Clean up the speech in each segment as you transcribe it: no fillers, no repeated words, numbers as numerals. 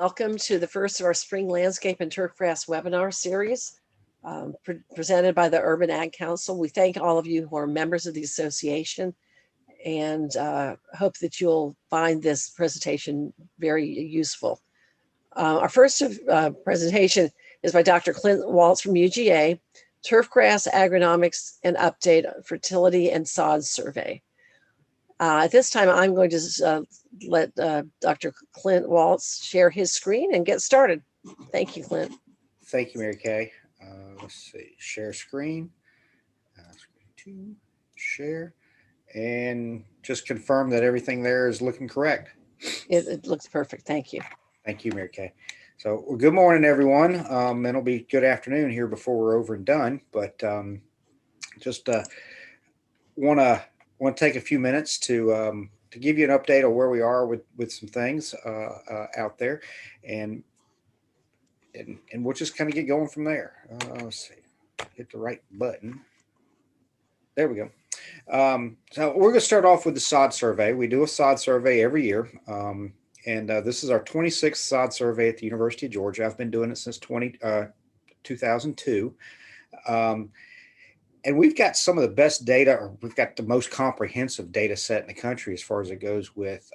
Welcome to the first of our spring landscape and turfgrass webinar series presented by the Urban Ag Council. We thank all of you who are members of the association and hope that you'll find this presentation very useful. Our first presentation is by Dr. Clint Waltz from UGA, Turfgrass Agronomics and Update Fertility and Sod Survey. At this time, I'm going to let Dr. Clint Waltz share his screen and get started. Thank you, Clint. Thank you, Mary Kay. Let's see, share screen, screen 2, share, and just confirm that everything there is looking correct. It looks perfect. Thank you. Thank you, Mary Kay. So, well, good morning, everyone. It'll be good afternoon here before we're over and done, but just want to take a few minutes to give you an update on where we are with some things out there, and we'll just kind of get going from there. Let's see, hit the right button. There we go. So we're going to start off with the sod survey. We do a sod survey every year, and this is our 26th sod survey at the University of Georgia. I've been doing it since 2002. And we've got some of the best data, or we've got the most comprehensive data set in the country as far as it goes with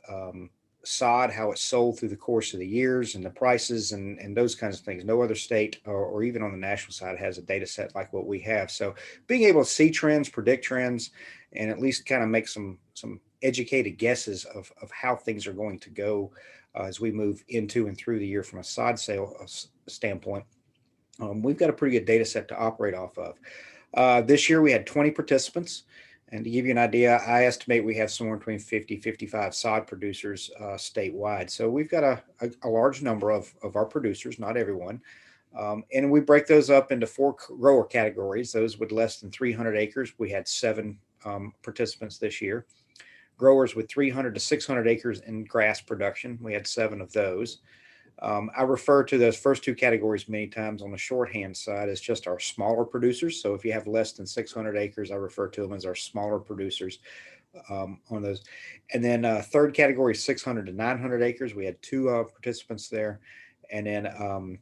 sod, how it's sold through the course of the years and the prices and those kinds of things. No other state or even on the national side has a data set like what we have. So being able to see trends, predict trends, and at least kind of make some educated guesses of how things are going to go as we move into and through the year from a sod sale standpoint, we've got a pretty good data set to operate off of. This year we had 20 participants, and to give you an idea, I estimate we have somewhere between 50-55 sod producers statewide. So we've got a large number of our producers, not everyone, and we break those up into 4 grower categories. Those with less than 300 acres, we had 7 participants this year. Growers with 300 to 600 acres in grass production, we had 7 of those. I refer to those first 2 categories many times on the shorthand side as just our smaller producers. So if you have less than 600 acres, I refer to them as our smaller producers on those. And then 3rd category, 600 to 900 acres. We had 2 participants there. And then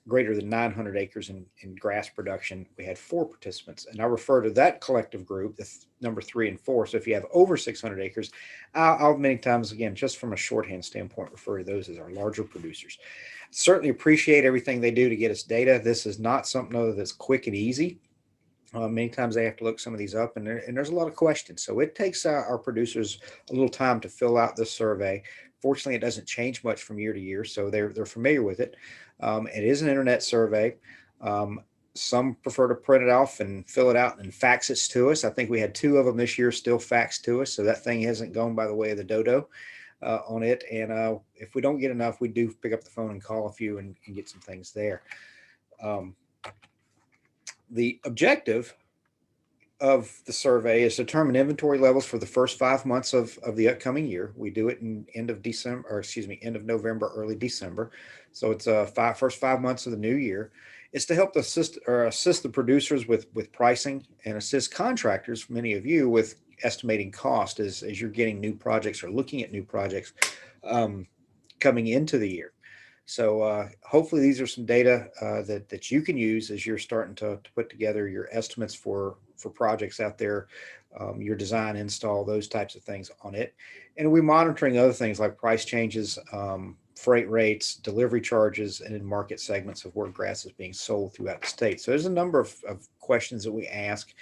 greater than 900 acres in grass production, we had 4 participants. And I refer to that collective group, the number 3 and 4. So if you have over 600 acres, I'll many times, again, just from a shorthand standpoint, refer to those as our larger producers. Certainly appreciate everything they do to get us data. This is not something though that's quick and easy. Many times they have to look some of these up, and there's a lot of questions. So it takes our producers a little time to fill out this survey. Fortunately, it doesn't change much from year to year, so they're familiar with it. It is an internet survey. Some prefer to print it off and fill it out and fax it to us. I think we had 2 of them this year still faxed to us, so that thing hasn't gone by the way of the dodo on it. And if we don't get enough, we do pick up the phone and call a few and get some things there. The objective of the survey is to determine inventory levels for the first 5 months of the upcoming year. We do it in end of November, early December. So it's first 5 months of the new year. It's to help assist the producers with pricing and assist contractors, many of you, with estimating cost as you're getting new projects or looking at new projects coming into the year. So hopefully these are some data that you can use as you're starting to put together your estimates for projects out there, your design, install, those types of things on it. And we're monitoring other things like price changes, freight rates, delivery charges, and in market segments of where grass is being sold throughout the state. So there's a number of questions that we ask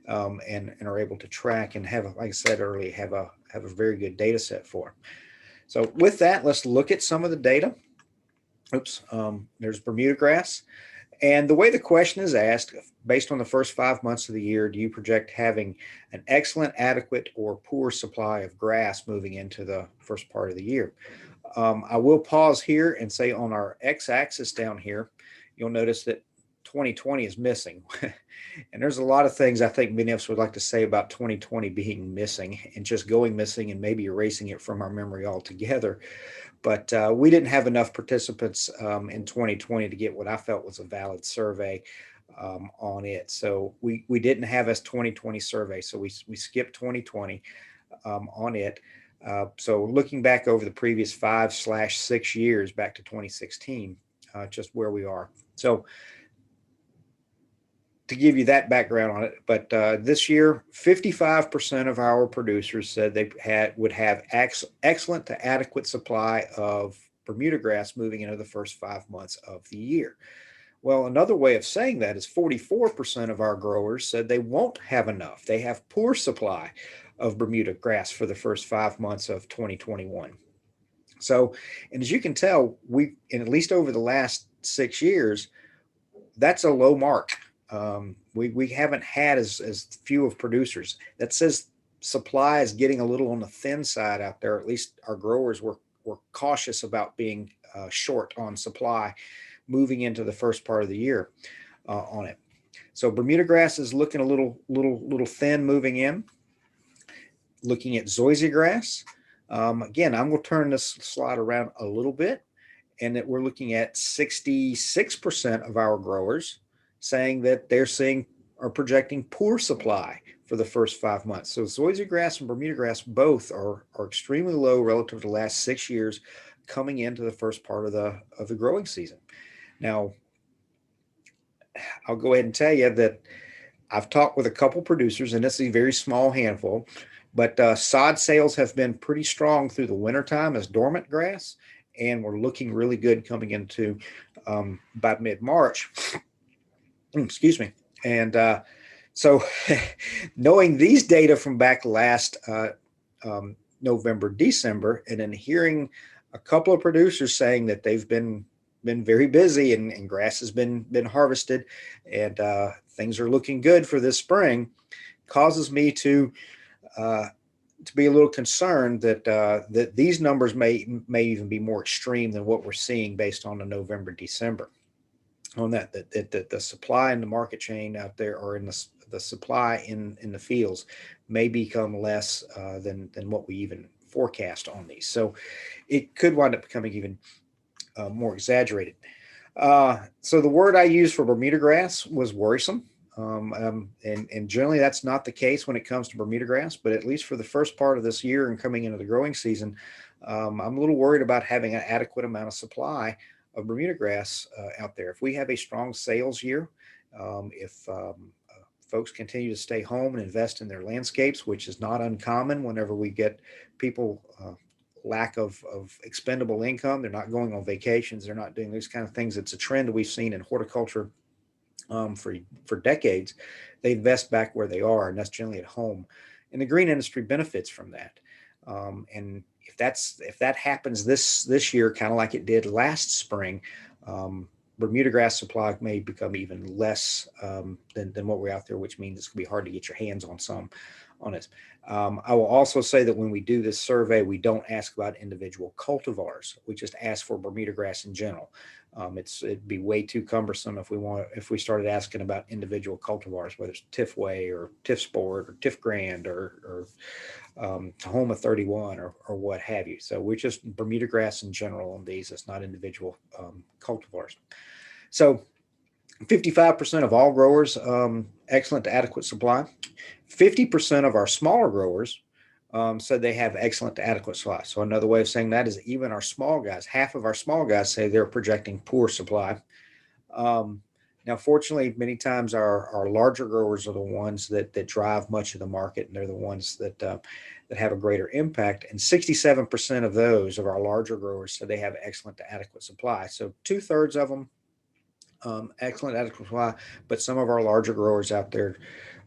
and are able to track and have, like I said earlier, have a very good data set for. So with that, let's look at some of the data. There's Bermuda grass. And the way the question is asked, based on the first 5 months of the year, do you project having an excellent, adequate, or poor supply of grass moving into the first part of the year? I will pause here and say on our x-axis down here, you'll notice that 2020 is missing. And there's a lot of things I think many of us would like to say about 2020 being missing and just going missing and maybe erasing it from our memory altogether. But we didn't have enough participants in 2020 to get what I felt was a valid survey on it. So we didn't have a 2020 survey. So we skipped 2020 on it. So looking back over the previous 5/6 years back to 2016, just where we are. So to give you that background on it, but this year, 55% of our producers said they would have excellent to adequate supply of Bermuda grass moving into the first 5 months of the year. Well, another way of saying that is 44% of our growers said they won't have enough. They have poor supply of Bermuda grass for the first 5 months of 2021. So, and as you can tell, at least over the last 6 years, that's a low mark. We haven't had as few of producers. That says supply is getting a little on the thin side out there. At least our growers were cautious about being short on supply moving into the first part of the year on it. So Bermuda grass is looking a little thin moving in. Looking at zoysia grass, again, I'm going to turn this slide around a little bit, and that we're looking at 66% of our growers saying that they're projecting poor supply for the first 5 months. So zoysia grass and Bermuda grass both are extremely low relative to the last 6 years coming into the first part of the growing season. Now, I'll go ahead and tell you that I've talked with a couple producers, and this is a very small handful, but sod sales have been pretty strong through the wintertime as dormant grass, and we're looking really good coming into by mid-March. Excuse me. And so knowing these data from back last November, December, and then hearing a couple of producers saying that they've been very busy and grass has been harvested and things are looking good for this spring, causes me to be a little concerned that these numbers may even be more extreme than what we're seeing based on the November, December. On that the supply in the market chain out there, or in the supply in the fields, may become less than what we even forecast on these. So it could wind up becoming even more exaggerated. So the word I used for Bermuda grass was worrisome. And generally that's not the case when it comes to Bermuda grass, but at least for the first part of this year and coming into the growing season, I'm a little worried about having an adequate amount of supply of Bermuda grass out there. If we have a strong sales year, if folks continue to stay home and invest in their landscapes, which is not uncommon whenever we get people lack of expendable income, they're not going on vacations, they're not doing these kind of things. It's a trend that we've seen in horticulture for decades. They invest back where they are, and that's generally at home. And the green industry benefits from that. And if that happens this year, kind of like it did last spring, Bermuda grass supply may become even less than what we're out there, which means it's going to be hard to get your hands on some on it. I will also say that when we do this survey, we don't ask about individual cultivars. We just ask for Bermuda grass in general. It'd be way too cumbersome if we started asking about individual cultivars, whether it's Tifway or Tif Sport or Tif Grand or Tahoma 31 or what have you. So we're just Bermuda grass in general on these. It's not individual cultivars. So 55% of all growers, excellent to adequate supply. 50% of our smaller growers said they have excellent to adequate supply. So another way of saying that is even our small guys, half of our small guys say they're projecting poor supply. Now, fortunately, many times our larger growers are the ones that drive much of the market, and they're the ones that have a greater impact. And 67% of those of our larger growers said they have excellent to adequate supply. So 2/3 of them excellent adequate supply, but some of our larger growers out there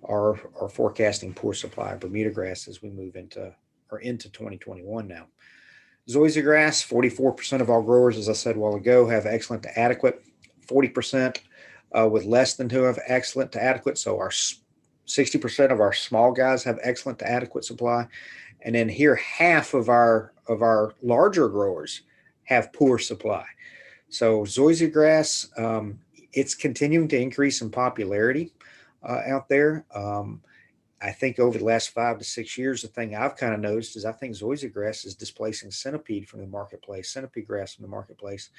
are forecasting poor supply of Bermuda grass as we move into 2021 now. Zoysia grass, 44% of all growers, as I said a while ago, have excellent to adequate. 40% with less than who have excellent to adequate. So our 60% of our small guys have excellent to adequate supply. And then here, half of our larger growers have poor supply. So zoysia grass, it's continuing to increase in popularity out there. I think over the last 5 to 6 years, the thing I've kind of noticed is I think zoysia grass is displacing centipede from the marketplace, centipede grass from the marketplace.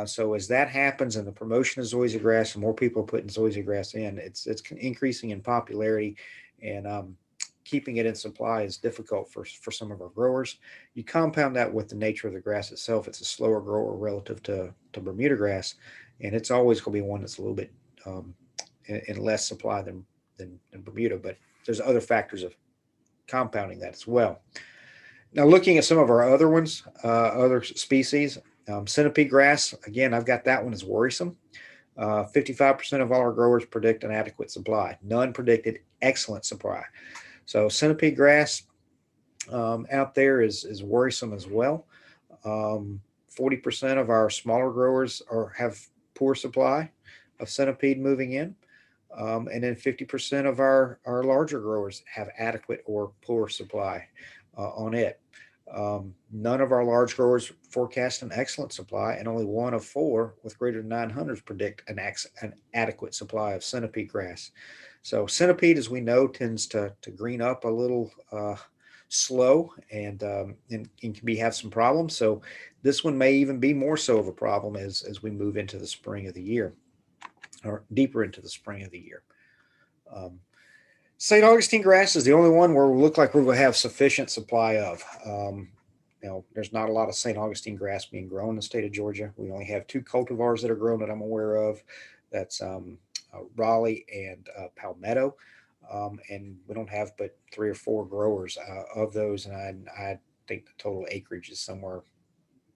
So as that happens and the promotion of zoysia grass and more people are putting zoysia grass in, it's increasing in popularity. And keeping it in supply is difficult for some of our growers. You compound that with the nature of the grass itself. It's a slower grower relative to Bermuda grass, and it's always going to be one that's a little bit in less supply than Bermuda. But there's other factors of compounding that as well. Now, looking at some of our other ones, other species, centipede grass, again, I've got that one as worrisome. 55% of all our growers predict an adequate supply. None predicted excellent supply. So centipede grass out there is worrisome as well. 40% of our smaller growers have poor supply of centipede moving in. And then 50% of our larger growers have adequate or poor supply on it. None of our large growers forecast an excellent supply, and only 1 of 4 with greater than 900s predict an adequate supply of centipede grass. So centipede, as we know, tends to green up a little slow and can have some problems. So this one may even be more so of a problem as we move into the spring of the year, or deeper into the spring of the year. St. Augustine grass is the only one where we look like we're going to have sufficient supply of. There's not a lot of St. Augustine grass being grown in the state of Georgia. We only have 2 cultivars that are grown that I'm aware of. That's Raleigh and Palmetto. And we don't have but 3 or 4 growers of those. And I think the total acreage is somewhere,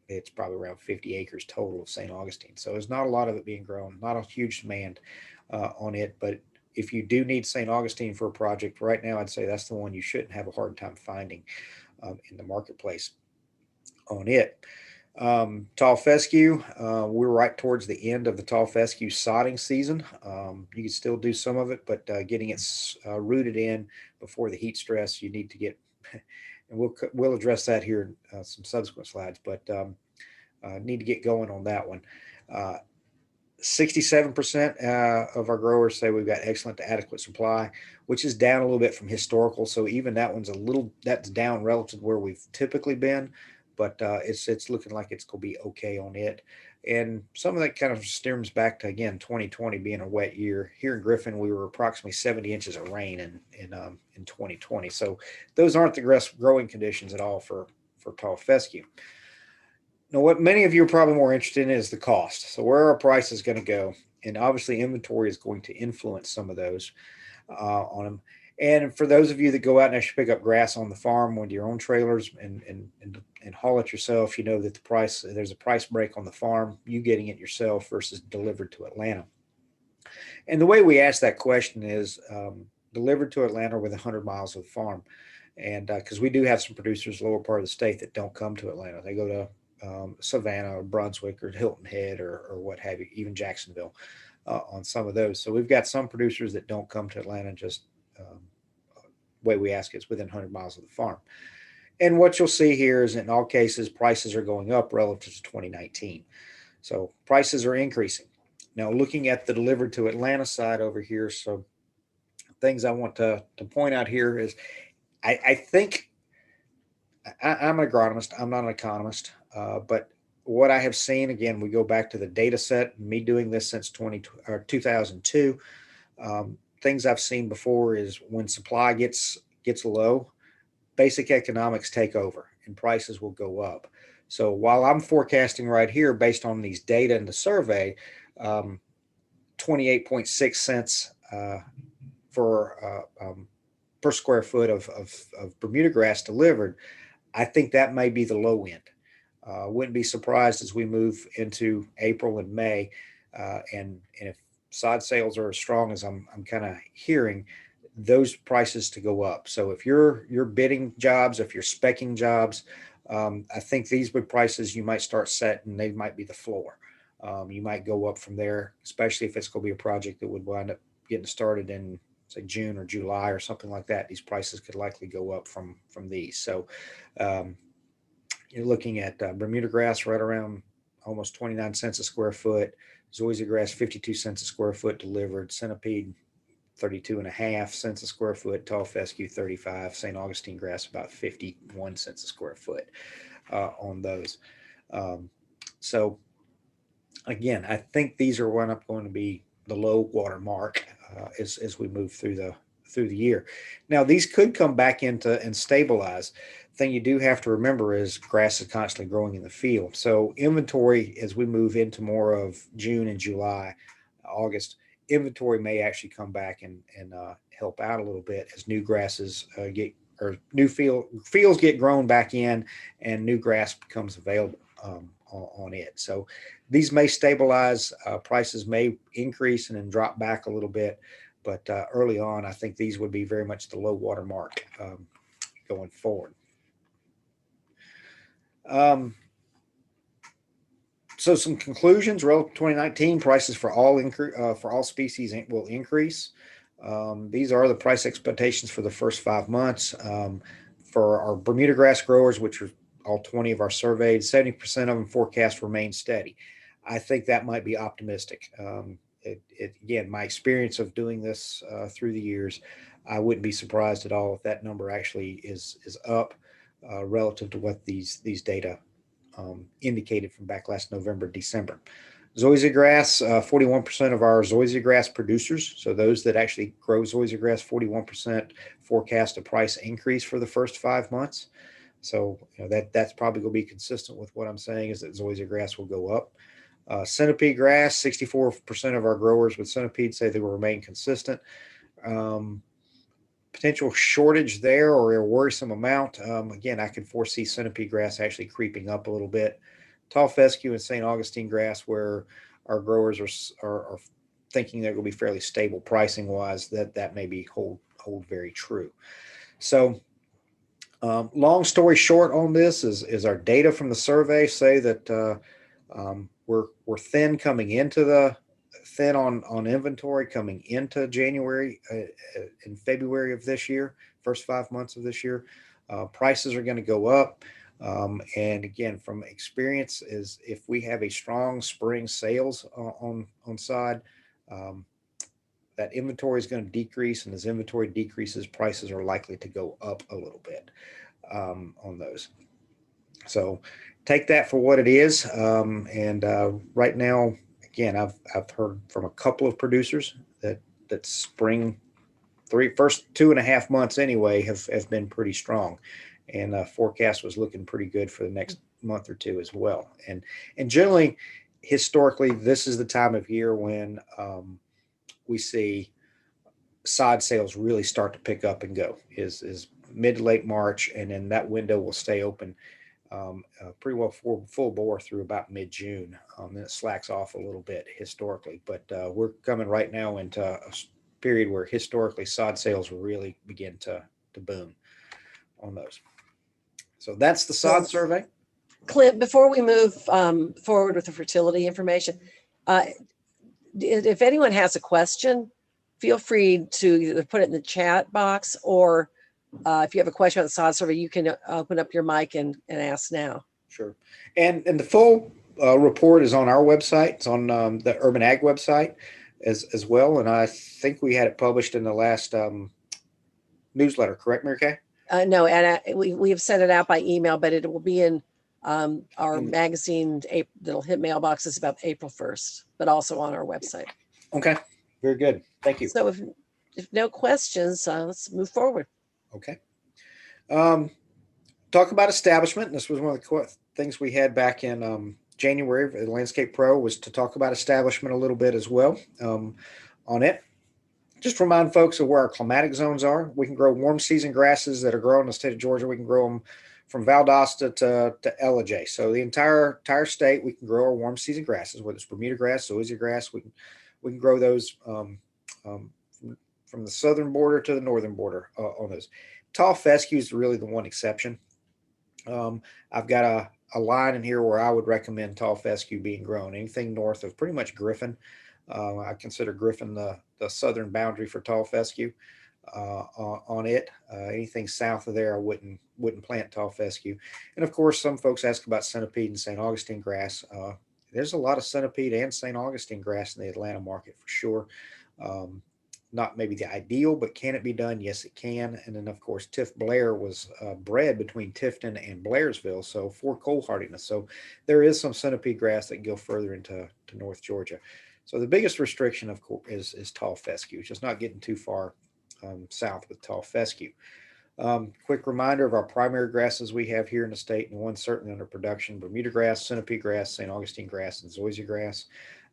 it's probably around 50 acres total of St. Augustine. So there's not a lot of it being grown, not a huge demand on it. But if you do need St. Augustine for a project right now, I'd say that's the one you shouldn't have a hard time finding in the marketplace on it. Tall fescue, we're right towards the end of the tall fescue sodding season. You can still do some of it, but getting it rooted in before the heat stress, you need to get, and we'll address that here in some subsequent slides, but need to get going on that one. 67% of our growers say we've got excellent to adequate supply, which is down a little bit from historical. So even that one's that's down relative to where we've typically been, but it's looking like it's going to be okay on it. And some of that kind of stems back to, again, 2020 being a wet year. Here in Griffin, we were approximately 70 inches of rain in 2020. So those aren't the growing conditions at all for tall fescue. Now, what many of you are probably more interested in is the cost. So where our price is going to go. And obviously inventory is going to influence some of those on them. And for those of you that go out and actually pick up grass on the farm with your own trailers and haul it yourself, you know that there's a price break on the farm, you getting it yourself versus delivered to Atlanta. And the way we ask that question is delivered to Atlanta within 100 miles of the farm. And because we do have some producers lower part of the state that don't come to Atlanta. They go to Savannah or Brunswick or Hilton Head or what have you, even Jacksonville on some of those. So we've got some producers that don't come to Atlanta. Just way we ask is within 100 miles of the farm. And what you'll see here is in all cases, prices are going up relative to 2019. So prices are increasing. Now looking at the delivered to Atlanta side over here, so things I want to point out here is I think I'm an agronomist. I'm not an economist, but what I have seen, again, we go back to the data set, me doing this since 2002. Things I've seen before is when supply gets low, basic economics take over and prices will go up. So while I'm forecasting right here based on these data in the survey, 28.6 cents for per square foot of Bermuda grass delivered, I think that may be the low end. Wouldn't be surprised as we move into April and May, and if sod sales are as strong as I'm kind of hearing, those prices to go up. So if you're bidding jobs, if you're speccing jobs, I think these would prices you might start setting, they might be the floor. You might go up from there, especially if it's going to be a project that would wind up getting started in, say, June or July or something like that. These prices could likely go up from these. So you're looking at Bermuda grass right around almost 29 cents a square foot, zoysia grass 52 cents a square foot delivered, centipede 32.5 cents a square foot, tall fescue 35, St. Augustine grass about 51 cents a square foot on those. So again, I think these are going to be the low water mark as we move through through the year. Now, these could come back into and stabilize. The thing you do have to remember is grass is constantly growing in the field. So inventory, as we move into more of June and July, August, inventory may actually come back and help out a little bit as new grasses or new fields get grown back in and new grass becomes available on it. So these may stabilize, prices may increase and then drop back a little bit. But early on, I think these would be very much the low water mark going forward. So some conclusions relative to 2019, prices for all species will increase. These are the price expectations for the first 5 months. For our Bermuda grass growers, which are all 20 of our surveyed, 70% of them forecast remain steady. I think that might be optimistic. Again, my experience of doing this through the years, I wouldn't be surprised at all if that number actually is up relative to what these data indicated from back last November, December. Zoysia grass, 41% of our Zoysia grass producers, so those that actually grow Zoysia grass, 41% forecast a price increase for the first 5 months. So that's probably going to be consistent with what I'm saying, is that Zoysia grass will go up. Centipede grass, 64% of our growers with centipede say they will remain consistent. Potential shortage there, or a worrisome amount. Again, I can foresee centipede grass actually creeping up a little bit. Tall fescue and St. Augustine grass, where our growers are thinking they're going to be fairly stable pricing wise, that may be hold very true. So long story short on this is our data from the survey say that we're thin coming into thin on inventory coming into January and February of this year, first 5 months of this year. Prices are going to go up. And again, from experience, is if we have a strong spring sales on side, that inventory is going to decrease, and as inventory decreases, prices are likely to go up a little bit on those. So take that for what it is. And right now, again, I've heard from a couple of producers that spring first 2.5 months anyway have been pretty strong, and forecast was looking pretty good for the next month or two as well. And generally, historically, this is the time of year when we see sod sales really start to pick up and go. Is mid to late March, and then that window will stay open pretty well full bore through about mid-June. Then it slacks off a little bit historically, but we're coming right now into a period where historically sod sales really begin to boom on those. So that's the sod survey. Clint, before we move forward with the fertility information, if anyone has a question, feel free to either put it in the chat box, or if you have a question about the sod survey, you can open up your mic and ask now. Sure. And the full report is on our website. It's on the Urban Ag website as well. And I think we had it published in the last newsletter, correct, Mary Kay? No, and we have sent it out by email, but it will be in our magazine that'll hit mailboxes about April 1st, but also on our website. Okay, very good. Thank you. So if no questions, let's move forward. Okay. Talk about establishment. This was one of the things we had back in January at Landscape Pro, was to talk about establishment a little bit as well on it. Just remind folks of where our climatic zones are. We can grow warm season grasses that are grown in the state of Georgia. We can grow them from Valdosta to Ellijay. So the entire state, we can grow our warm season grasses, whether it's Bermuda grass, Zoysia grass. We can grow those from the southern border to the northern border on those. Tall fescue is really the one exception. I've got a line in here where I would recommend tall fescue being grown. Anything north of pretty much Griffin. I consider Griffin the southern boundary for tall fescue on it. Anything south of there, I wouldn't plant tall fescue. And of course, some folks ask about centipede and St. Augustine grass. There's a lot of centipede and St. Augustine grass in the Atlanta market for sure. Not maybe the ideal, but can it be done? Yes, it can. And then, of course, Tift Blair was bred between Tifton and Blairsville, so for cold hardiness. So there is some centipede grass that can go further into North Georgia. So the biggest restriction, of course, is tall fescue, just not getting too far south with tall fescue. Quick reminder of our primary grasses we have here in the state, and one certainly under production: Bermuda grass, centipede grass, St. Augustine grass, and zoysia grass.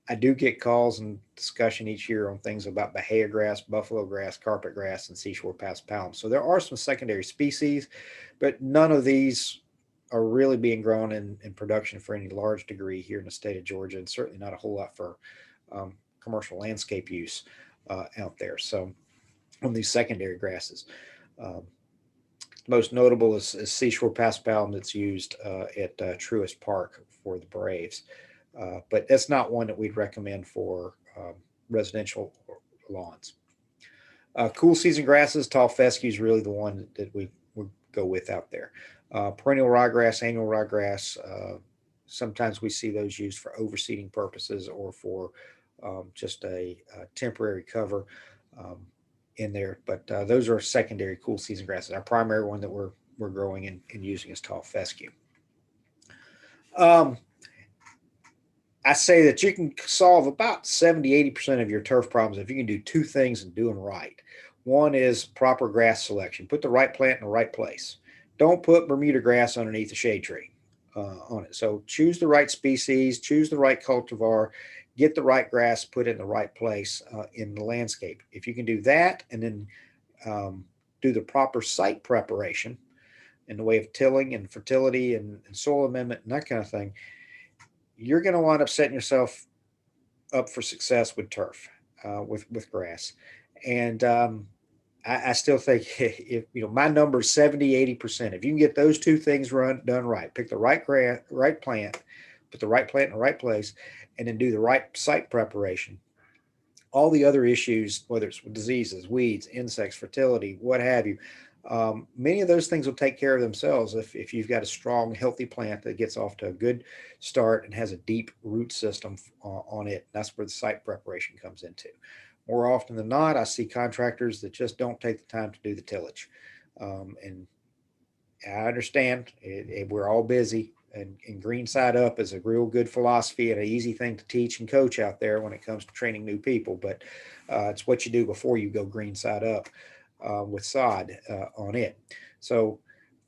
I do get calls and discussion each year on things about Bahia grass, buffalo grass, carpet grass, and seashore paspalum. So there are some secondary species, but none of these are really being grown in production for any large degree here in the state of Georgia, and certainly not a whole lot for commercial landscape use out there. So on these secondary grasses. Most notable is seashore paspalum that's used at Truist Park for the Braves. But that's not one that we'd recommend for residential lawns. Cool season grasses, tall fescue is really the one that we would go with out there. Perennial ryegrass, annual ryegrass, sometimes we see those used for overseeding purposes or for just a temporary cover in there. But those are secondary cool season grasses. Our primary one that we're growing and using is tall fescue. I say that you can solve about 70–80% of your turf problems if you can do two things and do them right. One is proper grass selection. Put the right plant in the right place. Don't put Bermuda grass underneath a shade tree on it. So choose the right species, choose the right cultivar, get the right grass put in the right place in the landscape. If you can do that and then do the proper site preparation in the way of tilling and fertility and soil amendment and that kind of thing, you're going to wind up setting yourself up for success with turf, with grass. And I still think if my number is 70–80%. If you can get those two things done right, pick the right plant, put the right plant in the right place, and then do the right site preparation, all the other issues, whether it's diseases, weeds, insects, fertility, what have you, many of those things will take care of themselves if you've got a strong, healthy plant that gets off to a good start and has a deep root system on it. That's where the site preparation comes into. More often than not, I see contractors that just don't take the time to do the tillage. And I understand we're all busy, and green side up is a real good philosophy and an easy thing to teach and coach out there when it comes to training new people. But it's what you do before you go green side up with sod on it. So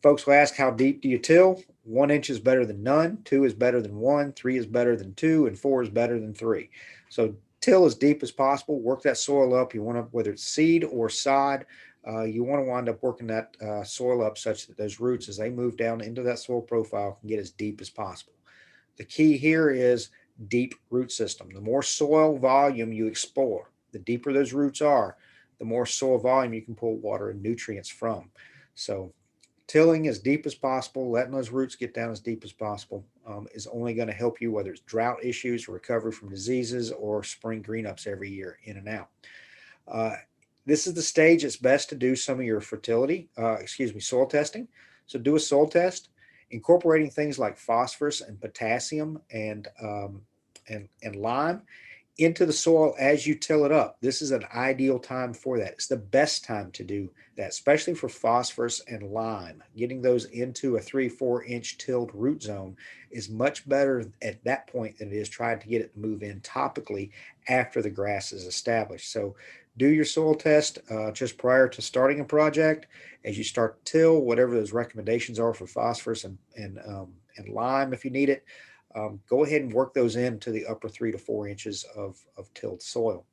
folks will ask, how deep do you till? 1 inch is better than none. 2 is better than 1. 3 is better than 2, and 4 is better than 3. So till as deep as possible. Work that soil up. You want to, whether it's seed or sod, you want to wind up working that soil up such that those roots, as they move down into that soil profile, can get as deep as possible. The key here is deep root system. The more soil volume you explore, the deeper those roots are, the more soil volume you can pull water and nutrients from. So tilling as deep as possible, letting those roots get down as deep as possible is only going to help you, whether it's drought issues or recovery from diseases or spring green-ups every year in and out. This is the stage it's best to do some of your soil testing. So do a soil test, incorporating things like phosphorus and potassium and lime into the soil as you till it up. This is an ideal time for that. It's the best time to do that, especially for phosphorus and lime. Getting those into a 3–4 inch tilled root zone is much better at that point than it is trying to get it to move in topically after the grass is established. So do your soil test just prior to starting a project. As you start to till, whatever those recommendations are for phosphorus and lime, if you need it, go ahead and work those into the upper 3 to 4 inches of tilled soil.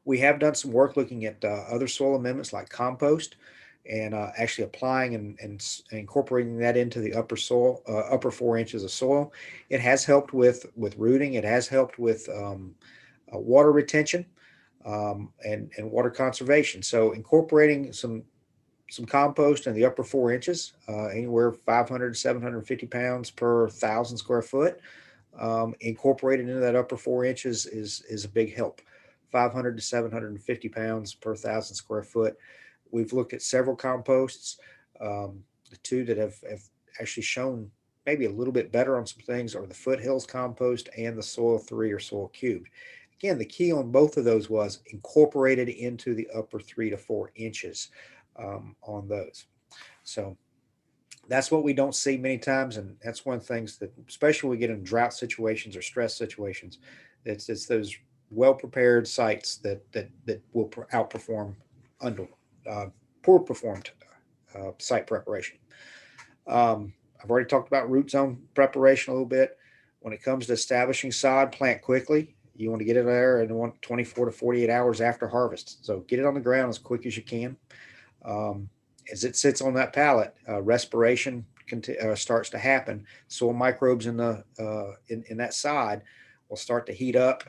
We have done some work looking at other soil amendments like compost, and actually applying and incorporating that into the upper 4 inches of soil. It has helped with rooting. It has helped with water retention and water conservation. So incorporating some compost in the upper 4 inches, anywhere 500 to 750 pounds per 1,000 square foot, incorporated into that upper 4 inches is a big help. 500 to 750 pounds per 1,000 square foot. We've looked at several composts. The two that have actually shown maybe a little bit better on some things are the Foothills compost and the Soil 3 or Soil Cubed. Again, the key on both of those was incorporated into the upper 3 to 4 inches on those. So that's what we don't see many times, and that's one of the things that, especially when we get in drought situations or stress situations, it's those well-prepared sites that will outperform poor performed site preparation. I've already talked about root zone preparation a little bit. When it comes to establishing sod, plant quickly. You want to get it there in 24 to 48 hours after harvest. So get it on the ground as quick as you can. As it sits on that pallet, respiration starts to happen. Soil microbes in that sod will start to heat up,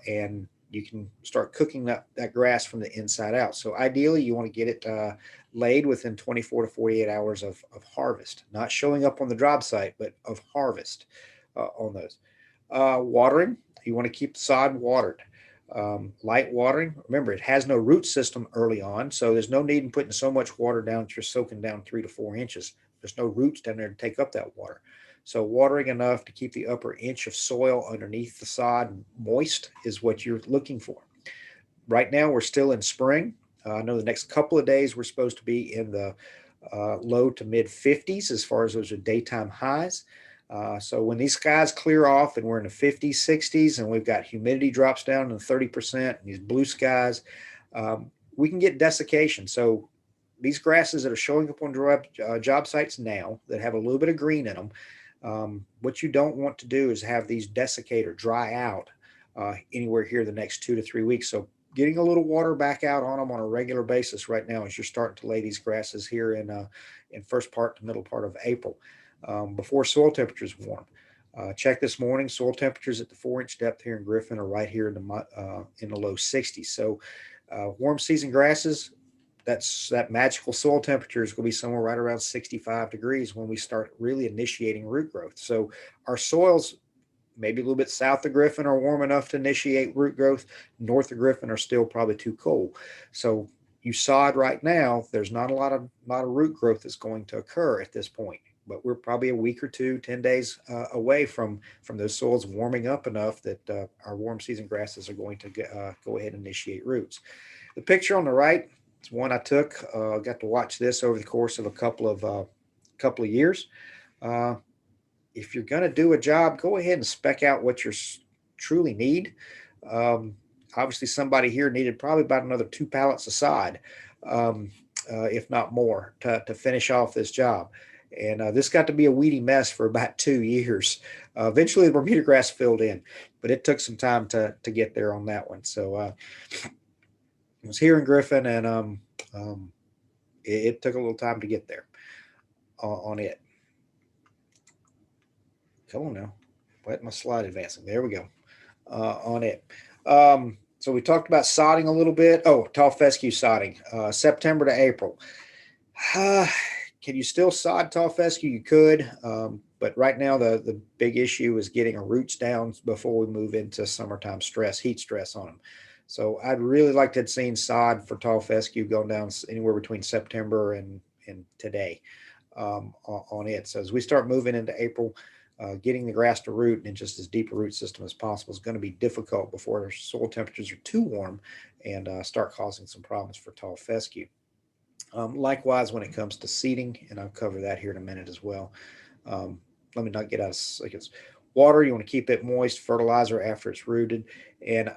and you can start cooking that grass from the inside out. So ideally, you want to get it laid within 24 to 48 hours of harvest, not showing up on the job site, but of harvest on those. Watering, you want to keep the sod watered. Light watering, remember, it has no root system early on, so there's no need in putting so much water down that you're soaking down 3 to 4 inches. There's no roots down there to take up that water. So watering enough to keep the upper inch of soil underneath the sod moist is what you're looking for. Right now, we're still in spring. I know the next couple of days we're supposed to be in the low to mid 50s as far as those are daytime highs. So when these skies clear off and we're in the 50s, 60s, and we've got humidity drops down to 30% and these blue skies, we can get desiccation. So these grasses that are showing up on job sites now that have a little bit of green in them, what you don't want to do is have these desiccate or dry out anywhere here the next 2 to 3 weeks. So getting a little water back out on them on a regular basis right now as you're starting to lay these grasses here in first part to middle part of April. Before soil temperatures warm. Check this morning, soil temperatures at the 4-inch depth here in Griffin are right here in the low 60s. So warm season grasses, that magical soil temperature is going to be somewhere right around 65 degrees when we start really initiating root growth. So our soils, maybe a little bit south of Griffin, are warm enough to initiate root growth. North of Griffin are still probably too cold. So you sod right now, there's not a lot of root growth that's going to occur at this point. But we're probably a week or two, 10 days away from those soils warming up enough that our warm season grasses are going to go ahead and initiate roots. The picture on the right is one I took. Got to watch this over the course of a couple of years. If you're going to do a job, go ahead and spec out what you truly need. Obviously, somebody here needed probably about another 2 pallets of sod, if not more, to finish off this job. And this got to be a weedy mess for about 2 years. Eventually, the Bermuda grass filled in, but it took some time to get there on that one. So I was here in Griffin, and it took a little time to get there on it. Come on now. Why isn't my slide advancing? There we go. On it. So we talked about sodding a little bit. Oh, tall fescue sodding, September to April. Can you still sod tall fescue? You could, but right now the big issue is getting our roots down before we move into summertime stress, heat stress on them. So I'd really like to have seen sod for tall fescue going down anywhere between September and today on it. So as we start moving into April, getting the grass to root and just as deep a root system as possible is going to be difficult before our soil temperatures are too warm and start causing some problems for tall fescue. Likewise, when it comes to seeding, and I'll cover that here in a minute as well. Let me not get out of seconds. Water, you want to keep it moist. Fertilizer after it's rooted. And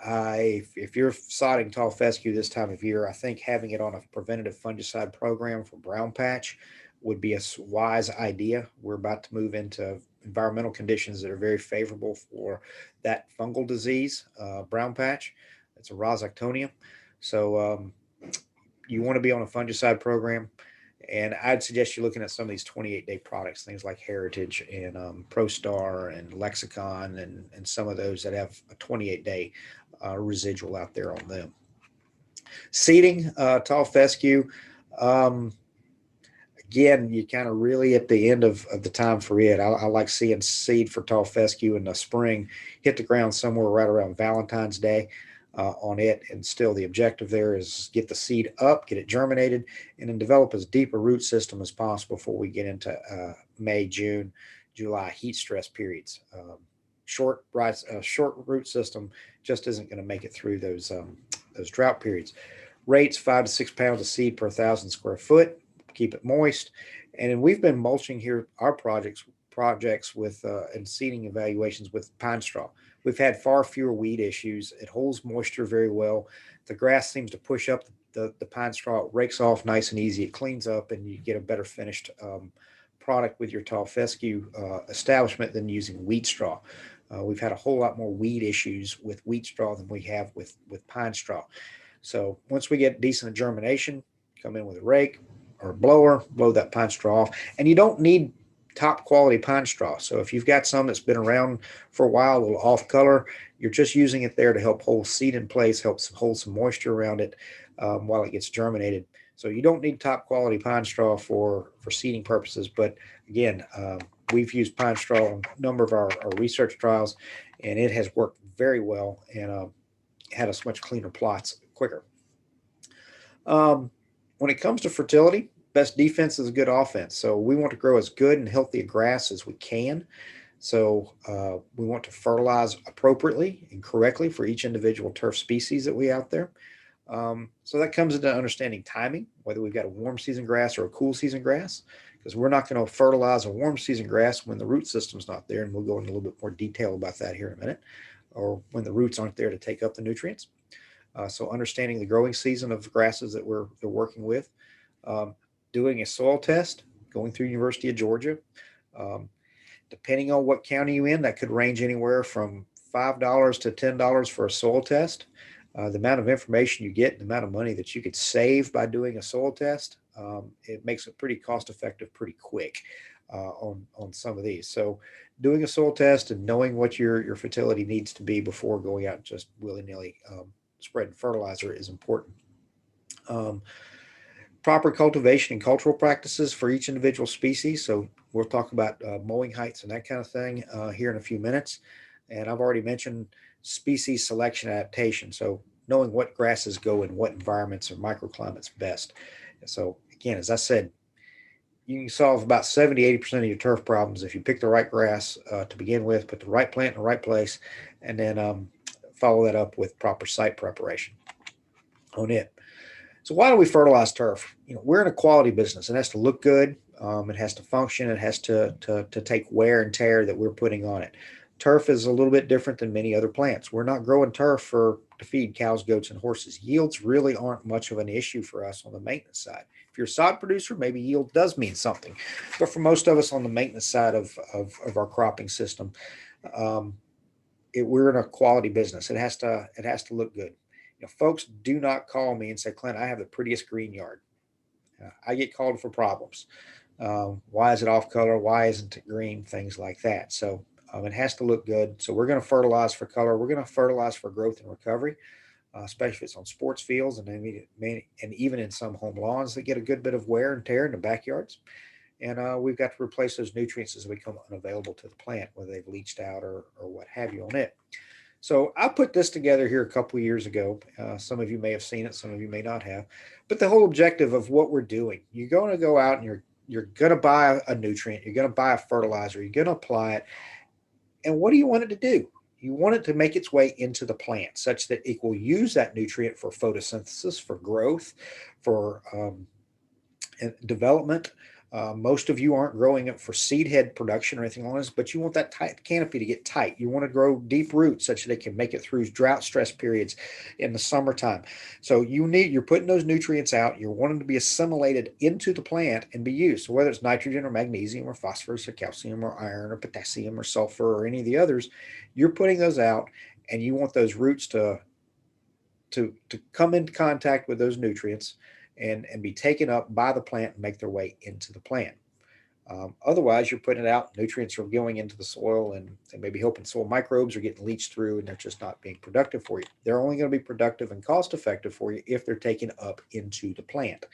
if you're sodding tall fescue this time of year, I think having it on a preventative fungicide program for brown patch would be a wise idea. We're about to move into environmental conditions that are very favorable for that fungal disease, brown patch. It's a Rhizoctonium. So you want to be on a fungicide program, and I'd suggest you looking at some of these 28-day products, things like Heritage and ProStar and Lexicon and some of those that have a 28-day residual out there on them. Seeding tall fescue, again, you kind of really at the end of the time for it. I like seeing seed for tall fescue in the spring hit the ground somewhere right around Valentine's Day. On it, and still the objective there is get the seed up, get it germinated, and then develop as deep a root system as possible before we get into May, June, July heat stress periods. Short root system just isn't going to make it through those drought periods. Rates 5 to 6 pounds of seed per 1,000 square foot. Keep it moist, and then we've been mulching here our projects with and seeding evaluations with pine straw. We've had far fewer weed issues. It holds moisture very well. The grass seems to push up the pine straw rakes off nice and easy. It cleans up, and you get a better finished product with your tall fescue establishment than using wheat straw. We've had a whole lot more weed issues with wheat straw than we have with pine straw. So once we get decent germination, come in with a rake or a blower, blow that pine straw off. And you don't need top quality pine straw. So if you've got some that's been around for a while, a little off color, you're just using it there to help hold seed in place, helps hold some moisture around it while it gets germinated. So you don't need top quality pine straw for seeding purposes. But again, we've used pine straw in a number of our research trials, and it has worked very well and had us much cleaner plots quicker. When it comes to fertility, best defense is a good offense. So we want to grow as good and healthy a grass as we can. So we want to fertilize appropriately and correctly for each individual turf species that we out there. So that comes into understanding timing, whether we've got a warm season grass or a cool season grass, because we're not going to fertilize a warm season grass when the root system's not there. And we'll go into a little bit more detail about that here in a minute, or when the roots aren't there to take up the nutrients. So understanding the growing season of grasses that we're working with, doing a soil test, going through University of Georgia. Depending on what county you're in, that could range anywhere from $5 to $10 for a soil test. The amount of information you get, the amount of money that you could save by doing a soil test, it makes it pretty cost effective pretty quick on some of these. So doing a soil test and knowing what your fertility needs to be before going out and just willy-nilly spreading fertilizer is important. Proper cultivation and cultural practices for each individual species. So we'll talk about mowing heights and that kind of thing here in a few minutes. And I've already mentioned species selection adaptation. So knowing what grasses go in what environments or microclimates best. So again, as I said, you can solve about 70-80% of your turf problems if you pick the right grass to begin with, put the right plant in the right place, and then follow that up with proper site preparation on it. So why do we fertilize turf? We're in a quality business. It has to look good. It has to function. It has to take wear and tear that we're putting on it. Turf is a little bit different than many other plants. We're not growing turf to feed cows, goats, and horses. Yields really aren't much of an issue for us on the maintenance side. If you're a sod producer, maybe yield does mean something. But for most of us on the maintenance side of our cropping system, we're in a quality business. It has to look good. Folks do not call me and say, Clint, I have the prettiest green yard. I get called for problems. Why is it off color? Why isn't it green? Things like that. So it has to look good. So we're going to fertilize for color. We're going to fertilize for growth and recovery, especially if it's on sports fields and even in some home lawns that get a good bit of wear and tear in the backyards. And we've got to replace those nutrients as they become unavailable to the plant, whether they've leached out or what have you on it. So I put this together here a couple of years ago. Some of you may have seen it, some of you may not have. But the whole objective of what we're doing, you're going to go out and you're going to buy a nutrient, you're going to buy a fertilizer, you're going to apply it. And what do you want it to do? You want it to make its way into the plant such that it will use that nutrient for photosynthesis, for growth, for development. Most of you aren't growing it for seed head production or anything like this, but you want that tight canopy to get tight. You want to grow deep roots such that they can make it through drought stress periods in the summertime. So you're putting those nutrients out. You're wanting to be assimilated into the plant and be used. So whether it's nitrogen or magnesium or phosphorus or calcium or iron or potassium or sulfur or any of the others, you're putting those out, and you want those roots to come into contact with those nutrients and be taken up by the plant and make their way into the plant. Otherwise, you're putting it out, nutrients are going into the soil, and they may be helping soil microbes are getting leached through, and they're just not being productive for you. They're only going to be productive and cost effective for you if they're taken up into the plant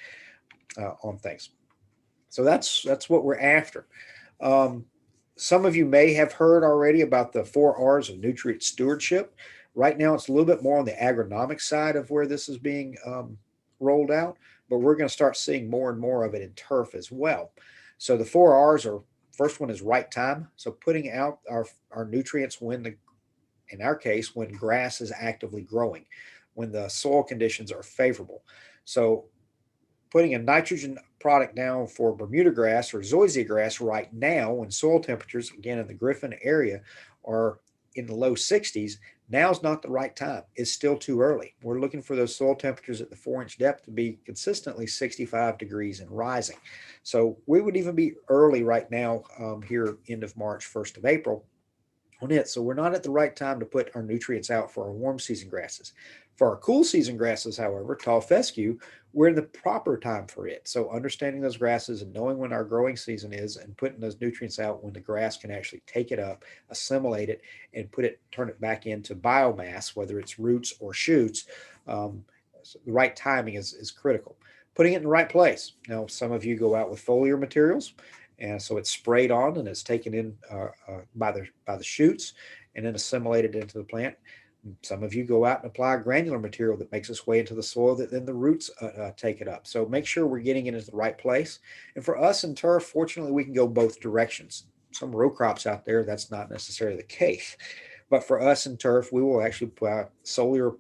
on things. So that's what we're after. Some of you may have heard already about the 4 R's of nutrient stewardship. Right now, it's a little bit more on the agronomic side of where this is being rolled out, but we're going to start seeing more and more of it in turf as well. So the 4 R's are, first one is right time. So putting out our nutrients in our case, when grass is actively growing, when the soil conditions are favorable. So putting a nitrogen product down for Bermuda grass or zoysia grass right now when soil temperatures, again, in the Griffin area are in the low 60s, now's not the right time. It's still too early. We're looking for those soil temperatures at the 4-inch depth to be consistently 65 degrees and rising. So we would even be early right now, here end of March, 1st of April on it. So we're not at the right time to put our nutrients out for our warm season grasses. For our cool season grasses, however, tall fescue, we're in the proper time for it. So understanding those grasses and knowing when our growing season is and putting those nutrients out when the grass can actually take it up, assimilate it, and turn it back into biomass, whether it's roots or shoots. So the right timing is critical. Putting it in the right place. Now, some of you go out with foliar materials, and so it's sprayed on and it's taken in by the shoots and then assimilated into the plant. Some of you go out and apply granular material that makes its way into the soil that then the roots take it up. So make sure we're getting it into the right place. And for us in turf, fortunately, we can go both directions. Some row crops out there, that's not necessarily the case. But for us in turf, we will actually apply soil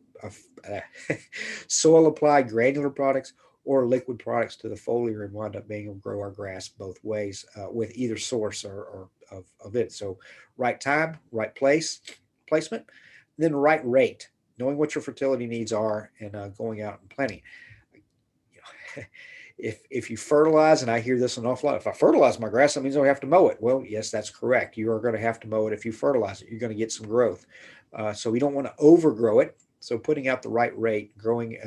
applied granular products or liquid products to the foliar and wind up being able to grow our grass both ways with either source or of it. So right time, right placement, then right rate, knowing what your fertility needs are and going out and planting. You know, if you fertilize, and I hear this an awful lot, if I fertilize my grass, that means I have to mow it. Well, yes, that's correct. You are going to have to mow it. If you fertilize it, you're going to get some growth. So we don't want to overgrow it. So putting out the right rate, putting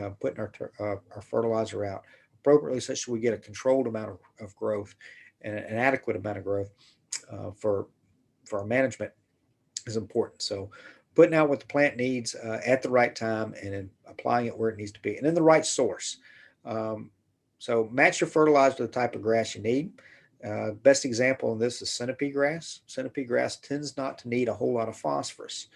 our fertilizer out appropriately such that we get a controlled amount of growth and an adequate amount of growth for our management is important. So putting out what the plant needs at the right time and then applying it where it needs to be and in the right source. So match your fertilizer to the type of grass you need. Best example in this is centipede grass. Centipede grass tends not to need a whole lot of phosphorus.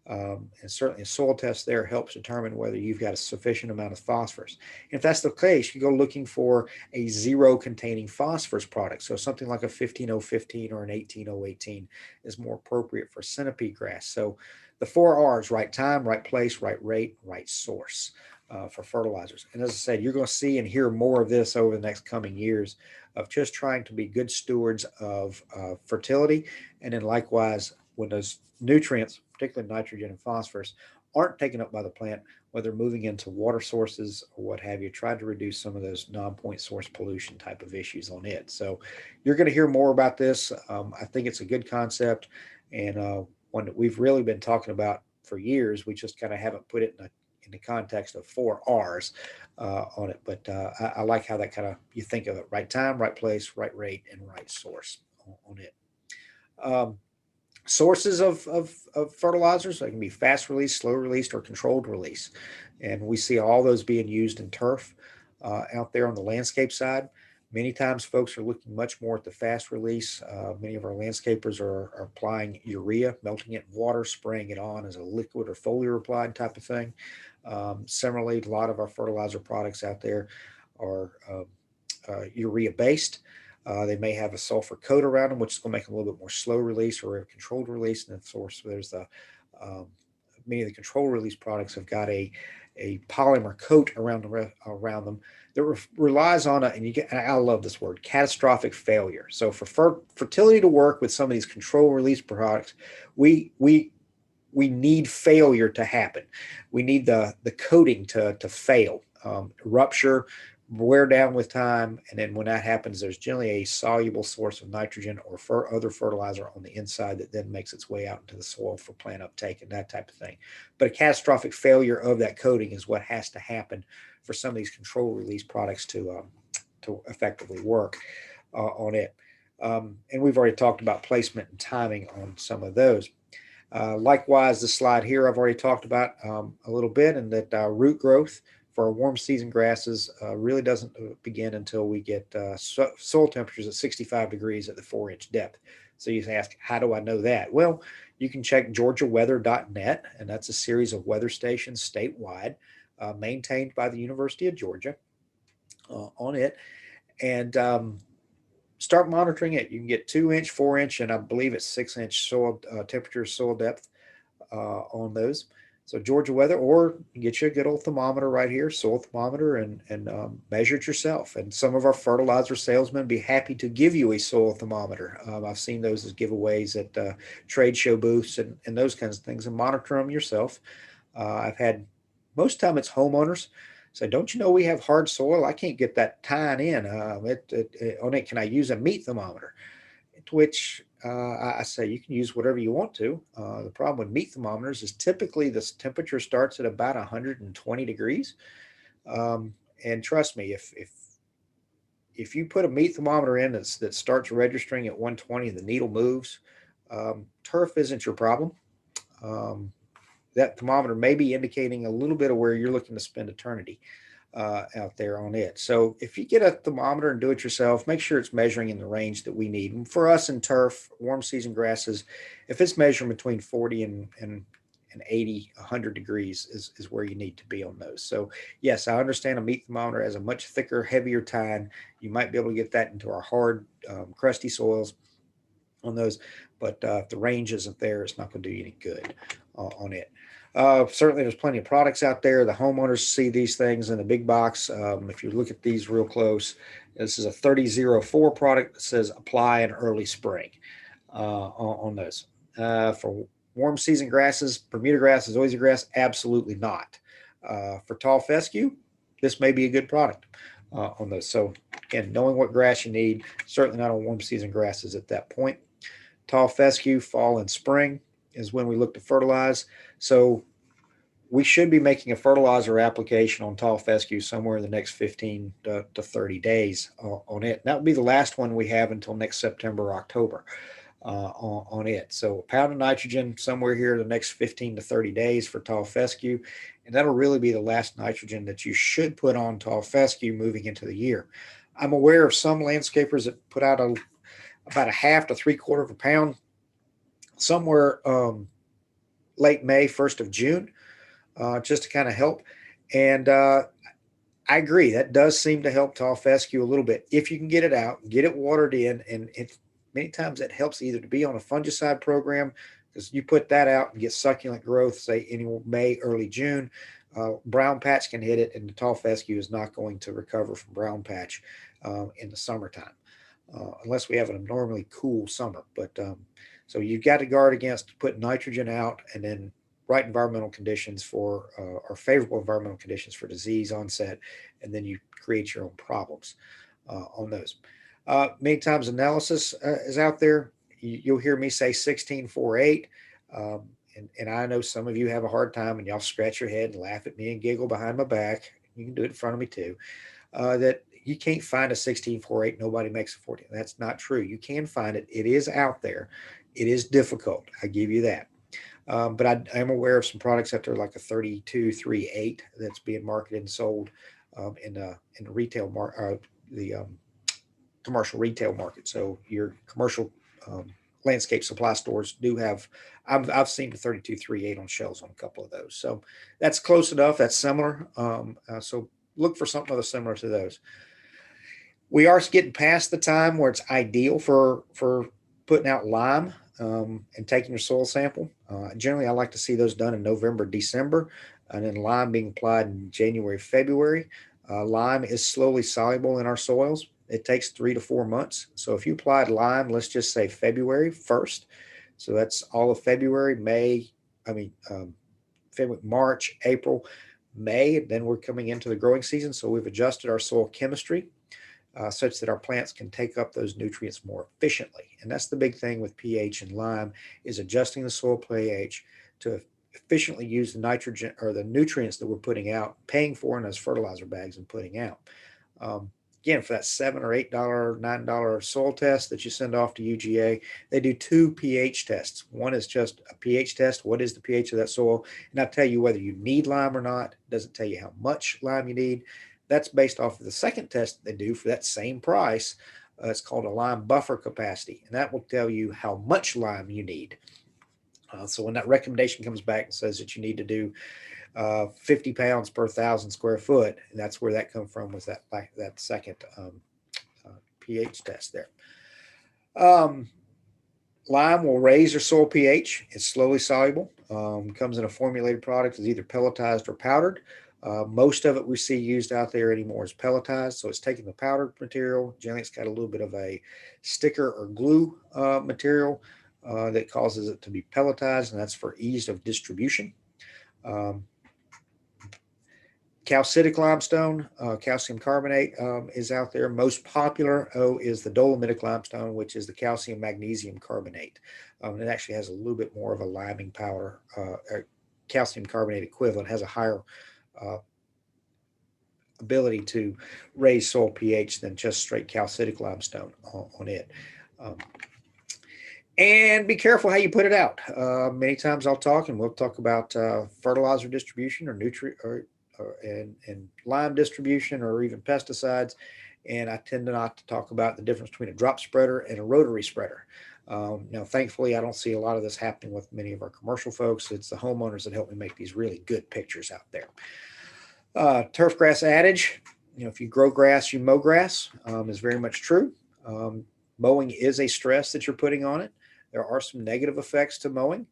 And certainly a soil test there helps determine whether you've got a sufficient amount of phosphorus. If that's the case, you go looking for a zero containing phosphorus product. So something like a 15015 or an 18018 is more appropriate for centipede grass. So the 4 R's: right time, right place, right rate, right source for fertilizers. And as I said, you're going to see and hear more of this over the next coming years of just trying to be good stewards of fertility. And then likewise, when those nutrients, particularly nitrogen and phosphorus, aren't taken up by the plant, whether moving into water sources or what have you, try to reduce some of those non-point source pollution type of issues on it. So you're going to hear more about this. I think it's a good concept and one that we've really been talking about for years. We just kind of haven't put it in the context of 4 R's on it. But I like how that kind of, you think of it: right time, right place, right rate, and right source on it. Sources of fertilizers, they can be fast release, slow release, or controlled release. And we see all those being used in turf out there on the landscape side. Many times folks are looking much more at the fast release. Many of our landscapers are applying urea, melting it in water, spraying it on as a liquid or foliar applied type of thing. Similarly, a lot of our fertilizer products out there are urea based. They may have a sulfur coat around them, which is going to make them a little bit more slow release or a controlled release. And of course, there's many of the control release products have got a polymer coat around them that relies on and I love this word, catastrophic failure. So for fertility to work with some of these control release products, we need failure to happen. We need the coating to fail, rupture, wear down with time, and then when that happens, there's generally a soluble source of nitrogen or other fertilizer on the inside that then makes its way out into the soil for plant uptake and that type of thing. But a catastrophic failure of that coating is what has to happen for some of these control release products to effectively work on it. And we've already talked about placement and timing on some of those. Likewise, the slide here I've already talked about a little bit, and that root growth for our warm season grasses really doesn't begin until we get soil temperatures at 65 degrees at the 4-inch depth. So you ask, how do I know that? Well, you can check georgiaweather.net, and that's a series of weather stations statewide maintained by the University of Georgia on it. And start monitoring it. You can get 2-inch, 4-inch, and I believe it's 6-inch soil temperature, soil depth on those. So Georgia weather, or get you a good old thermometer right here, soil thermometer, and measure it yourself. And some of our fertilizer salesmen be happy to give you a soil thermometer. I've seen those as giveaways at trade show booths and those kinds of things, and monitor them yourself. I've had most time it's homeowners say, "Don't you know we have hard soil? I can't get that tying in. On it, can I use a meat thermometer?" To which I say you can use whatever you want to. The problem with meat thermometers is typically the temperature starts at about 120 degrees. And trust me, if you put a meat thermometer in that starts registering at 120 and the needle moves, turf isn't your problem. That thermometer may be indicating a little bit of where you're looking to spend eternity out there on it. So if you get a thermometer and do it yourself, make sure it's measuring in the range that we need. And for us in turf, warm season grasses, if it's measuring between 40 and 80, 100 degrees is where you need to be on those. So yes, I understand a meat thermometer has a much thicker, heavier tine. You might be able to get that into our hard, crusty soils on those, but if the range isn't there, it's not going to do you any good on it. Certainly, there's plenty of products out there. The homeowners see these things in the big box. If you look at these real close, this is a 3004 product that says apply in early spring on those. For warm season grasses, Bermuda grass, zoysia grass, absolutely not. For tall fescue, this may be a good product on those. So again, knowing what grass you need, certainly not on warm season grasses at that point. Tall fescue, fall and spring is when we look to fertilize. So we should be making a fertilizer application on tall fescue somewhere in the next 15 to 30 days on it. That would be the last one we have until next September or October on it. So a pound of nitrogen somewhere here in the next 15 to 30 days for tall fescue. And that'll really be the last nitrogen that you should put on tall fescue moving into the year. I'm aware of some landscapers that put out about a half to 3/4 of a pound somewhere late May, 1st of June, just to kind of help. And I agree, that does seem to help tall fescue a little bit. If you can get it out, get it watered in, and many times it helps either to be on a fungicide program, because you put that out and get succulent growth, say in May, early June, brown patch can hit it, and the tall fescue is not going to recover from brown patch in the summertime. Unless we have an abnormally cool summer. But so you've got to guard against putting nitrogen out and then right environmental conditions for or favorable environmental conditions for disease onset, and then you create your own problems on those. Many times analysis is out there. You'll hear me say 1648. And I know some of you have a hard time and y'all scratch your head and laugh at me and giggle behind my back. You can do it in front of me too. That you can't find a 1648. Nobody makes a 14. That's not true. You can find it. It is out there. It is difficult. I give you that. But I am aware of some products out there like a 3238 that's being marketed and sold in the retail market, the commercial retail market. So your commercial landscape supply stores do have. I've seen the 3238 on shelves on a couple of those. So that's close enough. That's similar. So look for something other similar to those. We are getting past the time where it's ideal for putting out lime and taking your soil sample. Generally, I like to see those done in November, December, and then lime being applied in January, February. Lime is slowly soluble in our soils. It takes 3 to 4 months. So if you applied lime, let's just say February 1st, so that's all of February, February, March, April, May, then we're coming into the growing season. So we've adjusted our soil chemistry such that our plants can take up those nutrients more efficiently. And that's the big thing with pH and lime, is adjusting the soil pH to efficiently use the nitrogen or the nutrients that we're putting out, paying for in those fertilizer bags and putting out. Again, for that $7 or $8, $9 soil test that you send off to UGA, they do 2 pH tests. One is just a pH test. What is the pH of that soil? And I'll tell you whether you need lime or not. It doesn't tell you how much lime you need. That's based off of the second test they do for that same price. It's called a lime buffer capacity, and that will tell you how much lime you need. So when that recommendation comes back and says that you need to do 50 pounds per 1,000 square foot, and that's where that comes from, was that second pH test there. Lime will raise your soil pH. It's slowly soluble. Comes in a formulated product, is either pelletized or powdered. Most of it we see used out there anymore is pelletized. So it's taking the powdered material. Generally, it's got a little bit of a sticker or glue material that causes it to be pelletized, and that's for ease of distribution. Calcitic limestone, calcium carbonate is out there. Most popular is the dolomitic limestone, which is the calcium magnesium carbonate. It actually has a little bit more of a liming powder, calcium carbonate equivalent, has a higher ability to raise soil pH than just straight calcitic limestone on it. And be careful how you put it out. Many times I'll talk, and we'll talk about fertilizer distribution or nutrient and lime distribution or even pesticides. And I tend to not to talk about the difference between a drop spreader and a rotary spreader. Now, thankfully, I don't see a lot of this happening with many of our commercial folks. It's the homeowners that help me make these really good pictures out there. Turfgrass adage, if you grow grass, you mow grass, is very much true. Mowing is a stress that you're putting on it. There are some negative effects to mowing.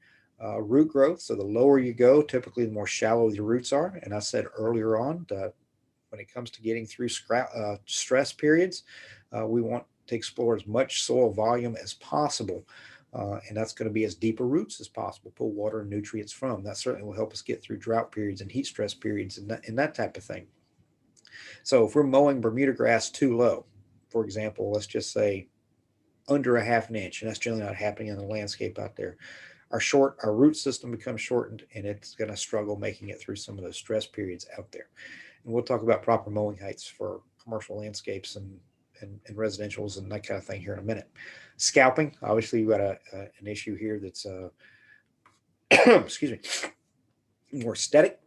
Root growth, so the lower you go, typically the more shallow your roots are. And I said earlier on, when it comes to getting through stress periods, we want to explore as much soil volume as possible. And that's going to be as deeper roots as possible, pull water and nutrients from. That certainly will help us get through drought periods and heat stress periods and that type of thing. So if we're mowing Bermuda grass too low, for example, let's just say under a half an inch, and that's generally not happening in the landscape out there, our root system becomes shortened, and it's going to struggle making it through some of those stress periods out there. And we'll talk about proper mowing heights for commercial landscapes and residentials and that kind of thing here in a minute. Scalping, obviously, you've got an issue here that's excuse me, more aesthetic.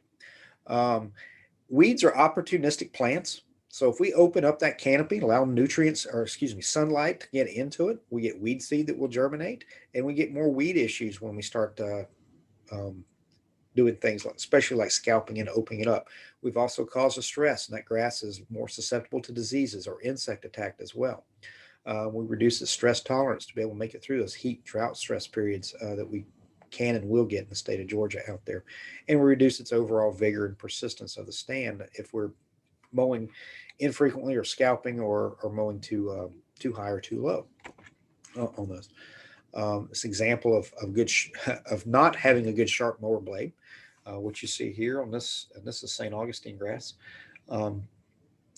Weeds are opportunistic plants. So if we open up that canopy, allow sunlight to get into it, we get weed seed that will germinate, and we get more weed issues when we start doing things especially like scalping and opening it up. We've also caused a stress, and that grass is more susceptible to diseases or insect attack as well. We reduce the stress tolerance to be able to make it through those heat, drought stress periods that we can and will get in the state of Georgia out there. And we reduce its overall vigor and persistence of the stand if we're mowing infrequently or scalping or mowing too high or too low on those. This example of not having a good sharp mower blade, which you see here on this, and this is St. Augustine grass,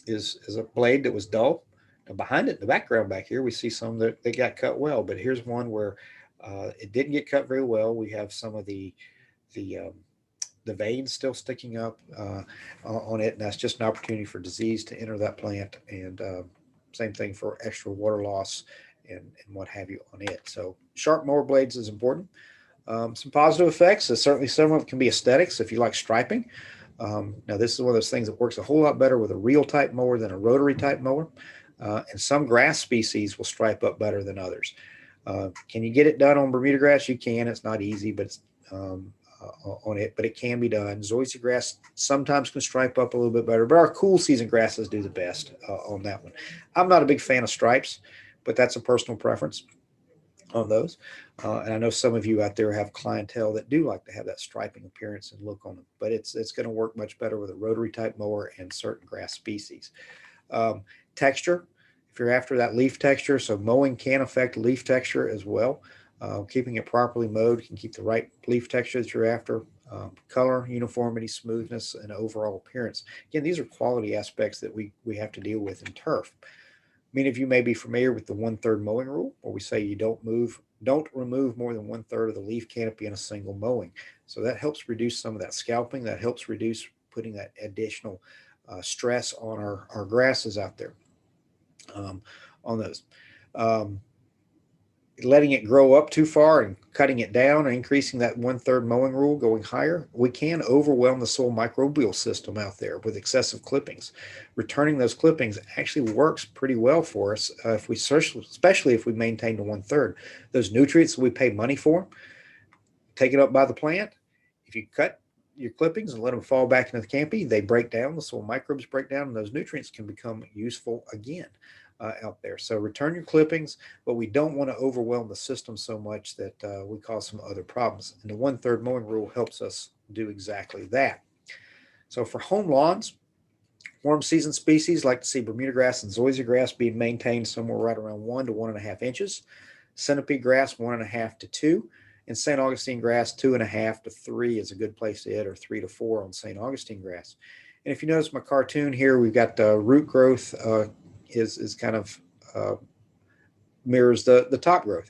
is a blade that was dull. Now behind it, in the background back here, we see some that they got cut well, but here's one where it didn't get cut very well. We have some of the veins still sticking up on it, and that's just an opportunity for disease to enter that plant. And same thing for extra water loss and what have you on it. So sharp mower blades is important. Some positive effects, certainly some of them can be aesthetics if you like striping. Now this is one of those things that works a whole lot better with a reel type mower than a rotary type mower. And some grass species will stripe up better than others. Can you get it done on Bermuda grass? You can. It's not easy, but it's on it, but it can be done. Zoysia grass sometimes can stripe up a little bit better, but our cool season grasses do the best on that one. I'm not a big fan of stripes, but that's a personal preference on those. And I know some of you out there have clientele that do like to have that striping appearance and look on them, but it's going to work much better with a rotary type mower and certain grass species. Texture, if you're after that leaf texture, so mowing can affect leaf texture as well. Keeping it properly mowed can keep the right leaf texture that you're after. Color, uniformity, smoothness, and overall appearance. Again, these are quality aspects that we have to deal with in turf. Many of you may be familiar with the 1/3 mowing rule, where we say you don't remove more than 1/3 of the leaf canopy in a single mowing. So that helps reduce some of that scalping. That helps reduce putting that additional stress on our grasses out there on those. Letting it grow up too far and cutting it down and increasing that 1/3 mowing rule going higher, we can overwhelm the soil microbial system out there with excessive clippings. Returning those clippings actually works pretty well for us if we especially if we maintain the 1/3. Those nutrients we pay money for, taken up by the plant. If you cut your clippings and let them fall back into the canopy, they break down, the soil microbes break down, and those nutrients can become useful again. out there. So return your clippings, but we don't want to overwhelm the system so much that we cause some other problems. And the 1/3 mowing rule helps us do exactly that. So for home lawns, warm season species like to see Bermuda grass and zoysia grass being maintained somewhere right around 1 to 1.5 inches. Centipede grass 1.5 to 2, and St. Augustine grass 2.5 to 3 is a good place to hit, or 3 to 4 on St. Augustine grass. And if you notice my cartoon here, we've got root growth is kind of mirrors the top growth.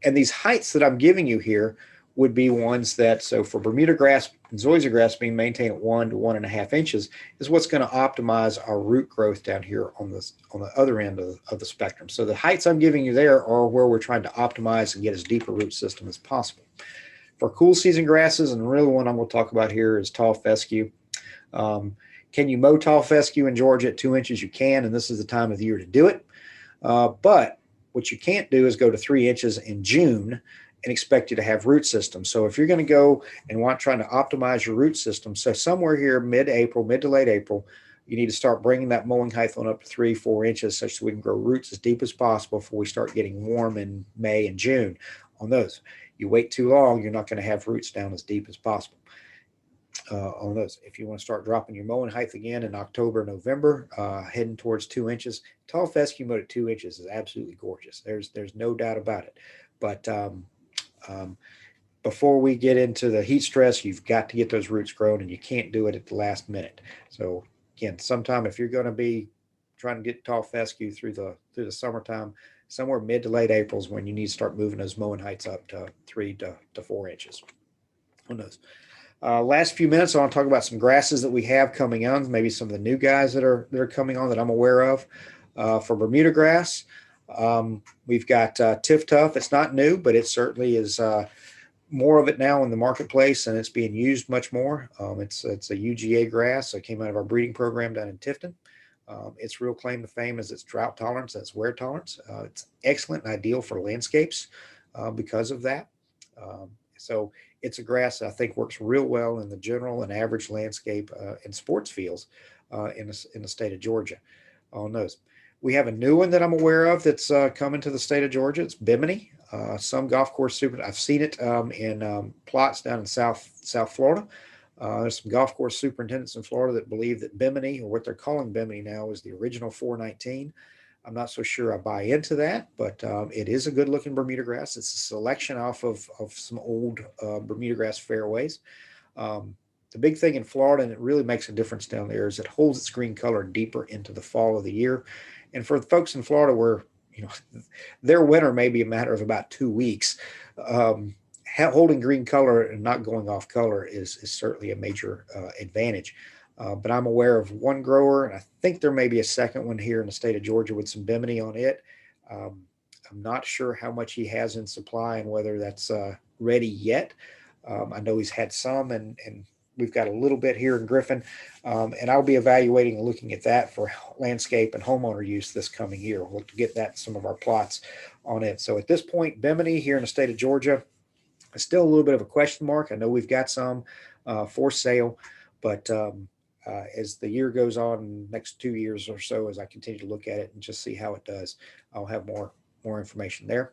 And these heights that I'm giving you here would be ones that, so for Bermuda grass and zoysia grass being maintained at 1 to 1.5 inches is what's going to optimize our root growth down here on the other end of the spectrum. So the heights I'm giving you there are where we're trying to optimize and get as deep a root system as possible. For cool season grasses, and the real one I'm going to talk about here is tall fescue. Can you mow tall fescue in Georgia at 2 inches? You can, and this is the time of the year to do it. But what you can't do is go to 3 inches in June and expect you to have root system. So if you're going to go and trying to optimize your root system, so somewhere here mid-April, mid to late April, you need to start bringing that mowing height on up to 3-4 inches such that we can grow roots as deep as possible before we start getting warm in May and June on those. You wait too long, you're not going to have roots down as deep as possible on those. If you want to start dropping your mowing height again in October, November, heading towards 2 inches, tall fescue mowed at 2 inches is absolutely gorgeous. There's no doubt about it. But before we get into the heat stress, you've got to get those roots grown, and you can't do it at the last minute. So again, sometime if you're going to be trying to get tall fescue through the summertime, somewhere mid to late April is when you need to start moving those mowing heights up to 3 to 4 inches. Who knows? Last few minutes, I want to talk about some grasses that we have coming on, maybe some of the new guys that are coming on that I'm aware of. For Bermuda grass, we've got Tiff Tuff. It's not new, but it certainly is more of it now in the marketplace, and it's being used much more. It's a UGA grass. It came out of our breeding program down in Tifton. Its real claim to fame is its drought tolerance, its wear tolerance. It's excellent and ideal for landscapes because of that. So it's a grass that I think works real well in the general and average landscape and sports fields in the state of Georgia on those. We have a new one that I'm aware of that's coming to the state of Georgia. It's Bimini. Some golf course I've seen it in plots down in South Florida. There's some golf course superintendents in Florida that believe that Bimini, or what they're calling Bimini now, is the original 419. I'm not so sure I buy into that, but it is a good looking Bermuda grass. It's a selection off of some old Bermuda grass fairways. The big thing in Florida, and it really makes a difference down there, is it holds its green color deeper into the fall of the year. And for the folks in Florida where, their winter may be a matter of about 2 weeks, holding green color and not going off color is certainly a major advantage. But I'm aware of one grower, and I think there may be a second one here in the state of Georgia with some Bimini on it. I'm not sure how much he has in supply and whether that's ready yet. I know he's had some, and we've got a little bit here in Griffin, and I'll be evaluating and looking at that for landscape and homeowner use this coming year. We'll get that in some of our plots on it. So at this point, Bimini here in the state of Georgia is still a little bit of a question mark. I know we've got some for sale, but as the year goes on, next 2 years or so, as I continue to look at it and just see how it does, I'll have more information there.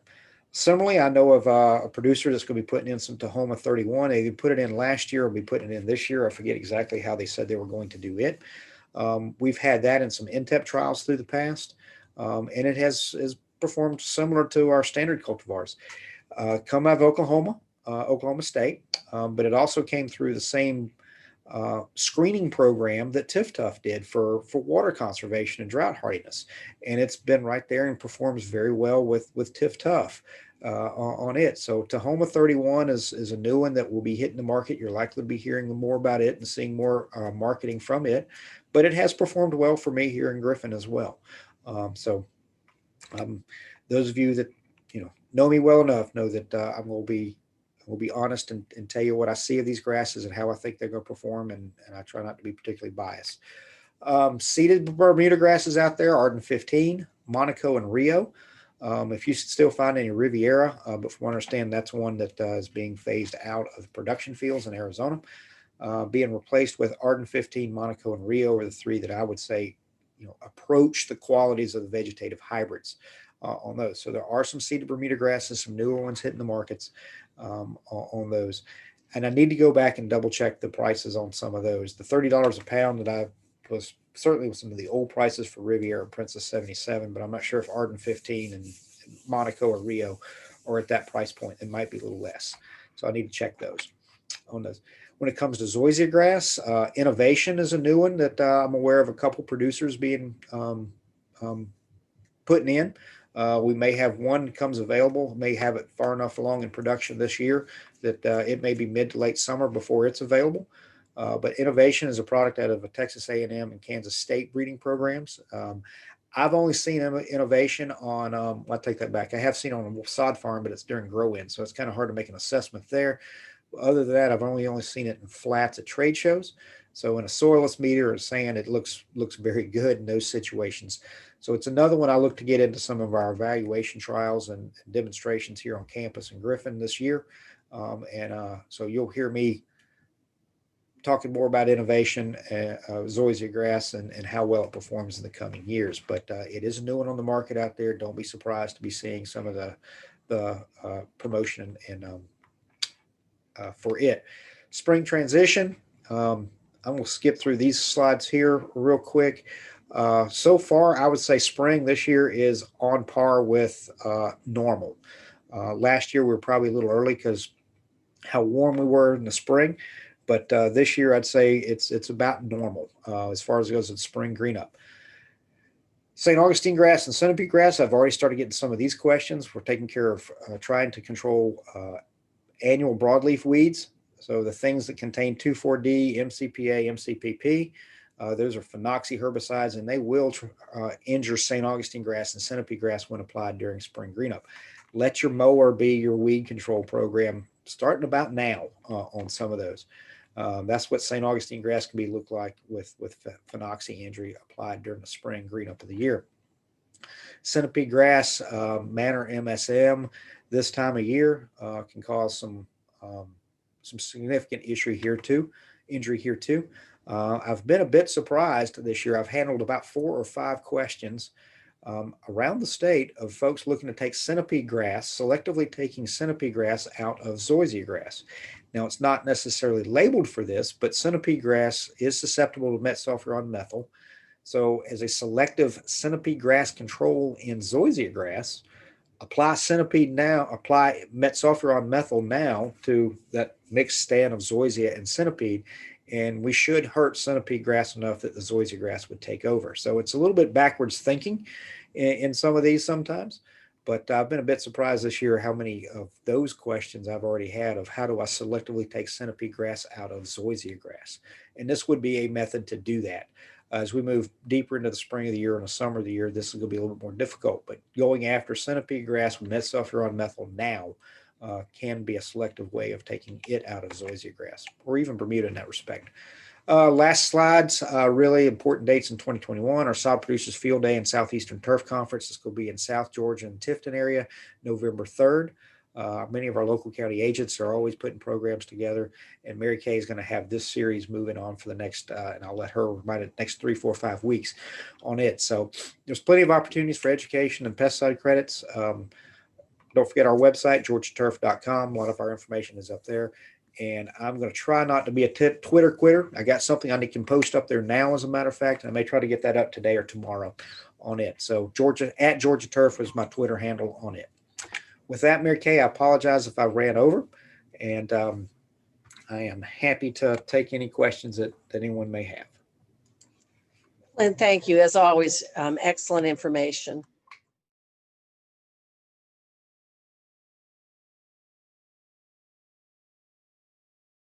Similarly, I know of a producer that's going to be putting in some Tahoma 31. They put it in last year or be putting it in this year. I forget exactly how they said they were going to do it. We've had that in some NTEP trials through the past, and it has performed similar to our standard cultivars. Come out of Oklahoma State, but it also came through the same screening program that Tiff Tuff did for water conservation and drought hardiness. And it's been right there and performs very well with Tiff Tuff on it. So Tahoma 31 is a new one that will be hitting the market. You're likely to be hearing more about it and seeing more marketing from it, but it has performed well for me here in Griffin as well. Those of you that know me well enough know that I will be honest and tell you what I see of these grasses and how I think they're going to perform, and I try not to be particularly biased. Seeded Bermuda grasses out there, Arden 15, Monaco, and Rio. If you still find any Riviera, but from what I understand, that's one that is being phased out of production fields in Arizona, being replaced with Arden 15, Monaco, and Rio are the three that I would say approach the qualities of the vegetative hybrids on those. So there are some seeded Bermuda grasses, some newer ones hitting the markets on those. And I need to go back and double check the prices on some of those. The $30 a pound that I was certainly with some of the old prices for Riviera and Princess 77, but I'm not sure if Arden 15 and Monaco or Rio are at that price point. It might be a little less. So I need to check those on those. When it comes to zoysia grass, Innovation is a new one that I'm aware of a couple producers being putting in. We may have one comes available, may have it far enough along in production this year that it may be mid to late summer before it's available. But Innovation is a product out of a Texas A&M and Kansas State breeding programs. I've only seen Innovation on, I take that back. I have seen on a sod farm, but it's during grow-in, so it's kind of hard to make an assessment there. Other than that, I've only seen it in flats at trade shows. So in a soilless meter or sand, it looks very good in those situations. So it's another one I look to get into some of our evaluation trials and demonstrations here on campus in Griffin this year. So you'll hear me talking more about Innovation, zoysia grass, and how well it performs in the coming years. But it is a new one on the market out there. Don't be surprised to be seeing some of the promotion and for it. Spring transition. I'm going to skip through these slides here real quick. So far, I would say spring this year is on par with normal. Last year, we were probably a little early because how warm we were in the spring. But this year, I'd say it's about normal as far as it goes with spring green up. St. Augustine grass and centipede grass, I've already started getting some of these questions. We're taking care of trying to control annual broadleaf weeds. So the things that contain 2,4-D, MCPA, MCPP, those are phenoxy herbicides, and they will injure St. Augustine grass and centipede grass when applied during spring green up. Let your mower be your weed control program starting about now on some of those. That's what St. Augustine grass can look like with phenoxy injury applied during the spring green up of the year. Centipede grass, Manor MSM, this time of year can cause some significant injury here too. I've been a bit surprised this year. I've handled about 4 or 5 questions around the state of folks looking to take centipede grass, selectively taking centipede grass out of zoysia grass. Now, it's not necessarily labeled for this, but centipede grass is susceptible to metsulfuron methyl. So as a selective centipede grass control in zoysia grass, apply metsulfuron methyl now to that mixed stand of zoysia and centipede, and we should hurt centipede grass enough that the zoysia grass would take over. So it's a little bit backwards thinking in some of these sometimes, but I've been a bit surprised this year how many of those questions I've already had of how do I selectively take centipede grass out of zoysia grass. And this would be a method to do that. As we move deeper into the spring of the year and the summer of the year, this is going to be a little bit more difficult, but going after centipede grass with metsulfuron methyl now can be a selective way of taking it out of zoysia grass, or even Bermuda in that respect. Last slides, really important dates in 2021. Our Sod Producers Field Day and Southeastern Turf Conference. This will be in South Georgia and Tifton area, November 3rd. Many of our local county agents are always putting programs together, and Mary Kay is going to have this series moving on for the next, and I'll let her remind it, next 3, 4, 5 weeks on it. So there's plenty of opportunities for education and pesticide credits. Don't forget our website, georgiaturf.com. A lot of our information is up there. And I'm going to try not to be a Twitter quitter. I got something I can post up there now, as a matter of fact, and I may try to get that up today or tomorrow on it. So at Georgia Turf is my Twitter handle on it. With that, Mary Kay, I apologize if I ran over, and I am happy to take any questions that anyone may have. And thank you, as always, excellent information.